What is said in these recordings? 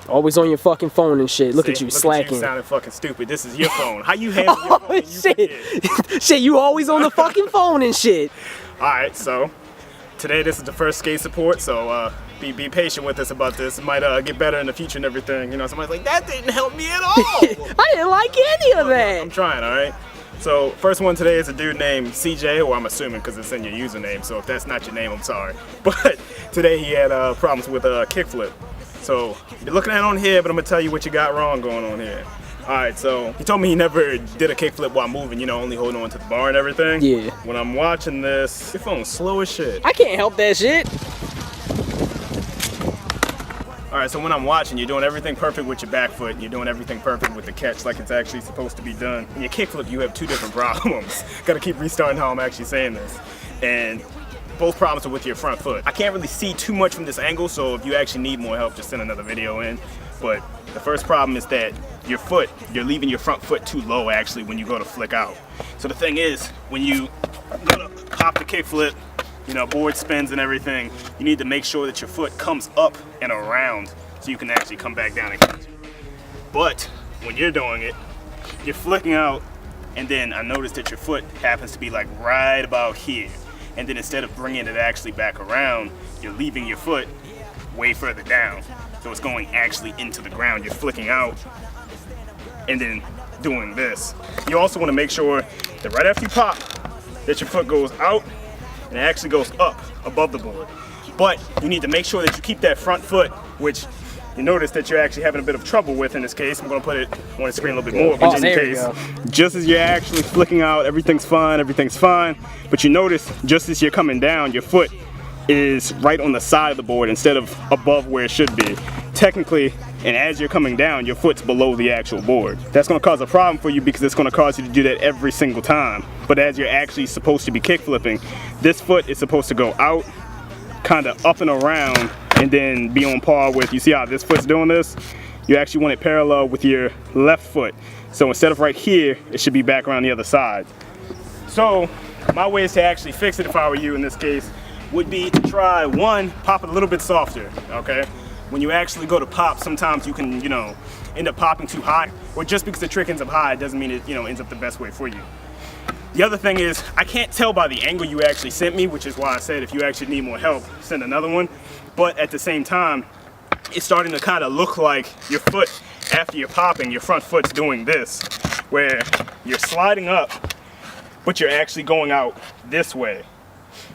Always on your fucking phone and shit. Look at you, slacking. At you sounding fucking stupid. This is your phone. How you handle your phone? Shit. Shit, you always on the fucking phone and shit. Alright, so today this is the first skate support, so be patient with us about this. It might get better in the future and everything. You know, somebody's like, that didn't help me at all. I didn't like any of that. I'm trying, alright? So first one today is a dude named CJ, who I'm assuming because it's in your username, so if that's not your name, I'm sorry. But today he had problems with a kickflip. So you're looking at it on here, but I'm gonna tell you what you got wrong going on here. Alright, so he told me he never did a kickflip while moving, you know, only holding on to the bar and everything. Yeah. When I'm watching this, your phone's slow as shit. I can't help that shit. Alright, so when I'm watching, you're doing everything perfect with your back foot, and you're doing everything perfect with the catch like it's actually supposed to be done. In your kickflip, you have two different problems. Gotta keep restarting how I'm actually saying this. And both problems are with your front foot. I can't really see too much from this angle, so if you actually need more help, just send another video in. But the first problem is that your foot, you're leaving your front foot too low actually when you go to flick out. So the thing is, when you go to pop the kickflip, you know, board spins and everything, you need to make sure that your foot comes up and around so you can actually come back down and catch it. But when you're doing it, you're flicking out, and then I noticed that your foot happens to be like right about here. And then instead of bringing it actually back around, you're leaving your foot way further down. So it's going actually into the ground. You're flicking out and then doing this. You also want to make sure that right after you pop, that your foot goes out and it actually goes up above the board. But you need to make sure that you keep that front foot, which you notice that you're actually having a bit of trouble with in this case. I'm going to put it on the screen a little bit more, but in case, just as you're actually flicking out, everything's fine. But you notice, just as you're coming down, your foot is right on the side of the board instead of above where it should be. Technically, and as you're coming down, your foot's below the actual board. That's going to cause a problem for you because it's going to cause you to do that every single time. But as you're actually supposed to be kick flipping, this foot is supposed to go out, kind of up and around, and then be on par with, you see how this foot's doing this? You actually want it parallel with your left foot. So instead of right here, it should be back around the other side. So my ways to actually fix it if I were you in this case would be to try, one, pop it a little bit softer, okay? When you actually go to pop, sometimes you can, you know, end up popping too high, or just because the trick ends up high doesn't mean it, you know, ends up the best way for you. The other thing is, I can't tell by the angle you actually sent me, which is why I said if you actually need more help, send another one. But at the same time, it's starting to kind of look like your foot, after you're popping, your front foot's doing this, where you're sliding up, but you're actually going out this way.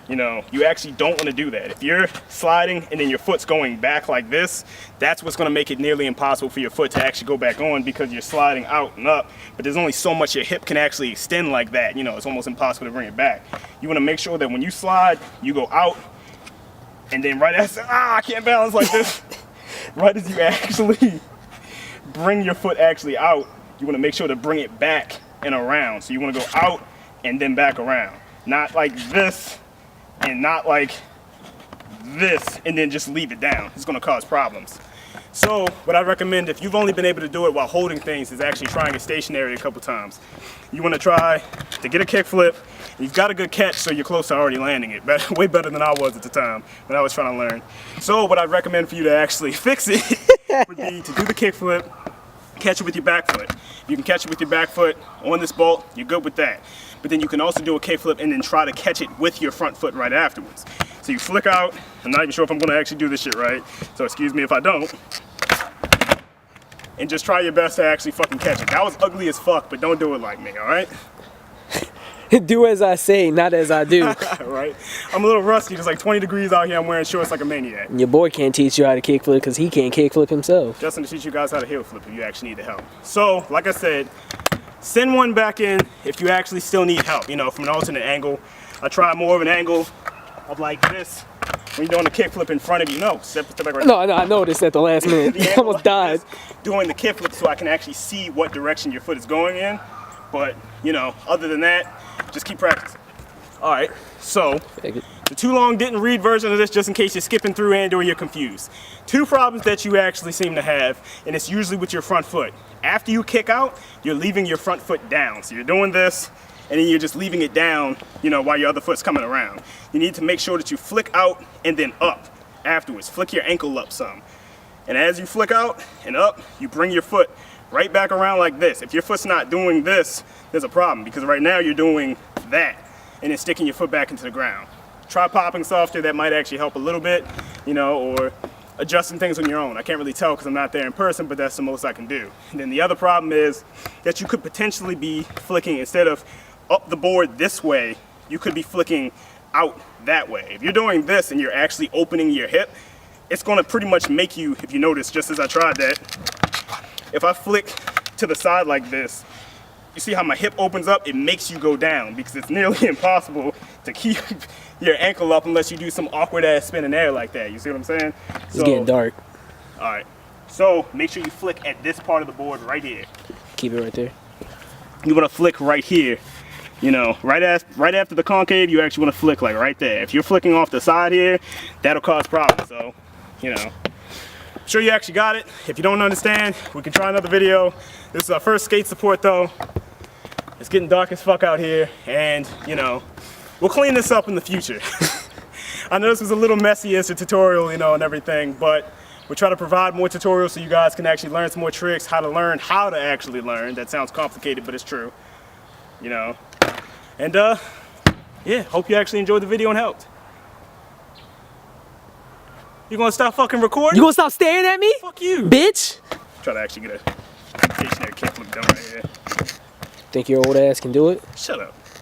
You know, you actually don't want to do that. If you're sliding and then your foot's going back like this, that's what's going to make it nearly impossible for your foot to actually go back on because you're sliding out and up, but there's only so much your hip can actually extend like that. You know, it's almost impossible to bring it back. You want to make sure that when you slide, you go out, and then right as, I can't balance like this, right as you actually bring your foot actually out, you want to make sure to bring it back and around. So you want to go out and then back around. Not like this, and not like this and then just leave it down. It's going to cause problems. So what I recommend, if you've only been able to do it while holding things, is actually trying it stationary a couple times. You want to try to get a kickflip. You've got a good catch, so you're close to already landing it. Way better than I was at the time when I was trying to learn. So what I recommend for you to actually fix it would be to do the kickflip, catch it with your back foot. You can catch it with your back foot on this bolt, you're good with that. But then you can also do a kickflip and then try to catch it with your front foot right afterwards. So you flick out, I'm not even sure if I'm gonna actually do this shit right, so excuse me if I don't. And just try your best to actually fucking catch it. That was ugly as fuck, but don't do it like me, alright? Do as I say, not as I do. Right? I'm a little rusty, it's like 20 degrees out here, I'm wearing shorts like a maniac. Your boy can't teach you how to kickflip because he can't kickflip himself. Justin to teach you guys how to heel flip if you actually need the help. So, like I said, send one back in if you actually still need help, you know, from an alternate angle. I try more of an angle of like this when you're doing a kickflip in front of you. No, step back right now. No, I noticed at the last minute. I almost like died. Doing the kickflip so I can actually see what direction your foot is going in. But, you know, other than that, just keep practicing. All right, so the too long didn't read version of this, just in case you're skipping through and or you're confused. Two problems that you actually seem to have, and it's usually with your front foot. After you kick out, you're leaving your front foot down. So you're doing this, and then you're just leaving it down, you know, while your other foot's coming around. You need to make sure that you flick out and then up afterwards. Flick your ankle up some. And as you flick out and up, you bring your foot right back around like this. If your foot's not doing this, there's a problem, because right now you're doing that and then sticking your foot back into the ground. Try popping softer. That might actually help a little bit, you know, or adjusting things on your own. I can't really tell because I'm not there in person, but that's the most I can do. And then the other problem is that you could potentially be flicking, instead of up the board this way, you could be flicking out that way. If you're doing this and you're actually opening your hip, it's going to pretty much make you, if you notice, just as I tried that, if I flick to the side like this, you see how my hip opens up? It makes you go down, because it's nearly impossible to keep your ankle up unless you do some awkward ass spin in air like that. You see what I'm saying? It's getting dark. All right. So make sure you flick at this part of the board right here. Keep it right there. You want to flick right here. You know, right after the concave, you actually want to flick like right there. If you're flicking off the side here, that'll cause problems. So, you know, I'm sure you actually got it. If you don't understand, we can try another video. This is our first skate support though. It's getting dark as fuck out here, and you know, we'll clean this up in the future. I know this was a little messy as a tutorial, you know, and everything, but we'll try to provide more tutorials so you guys can actually learn some more tricks, how to learn how to actually learn. That sounds complicated, but it's true, you know. And yeah, hope you actually enjoyed the video and helped. You gonna stop fucking recording? You gonna stop staring at me? Fuck you. Bitch! Try to actually get a stationary kickflip done right here. Think your old ass can do it? Shut up.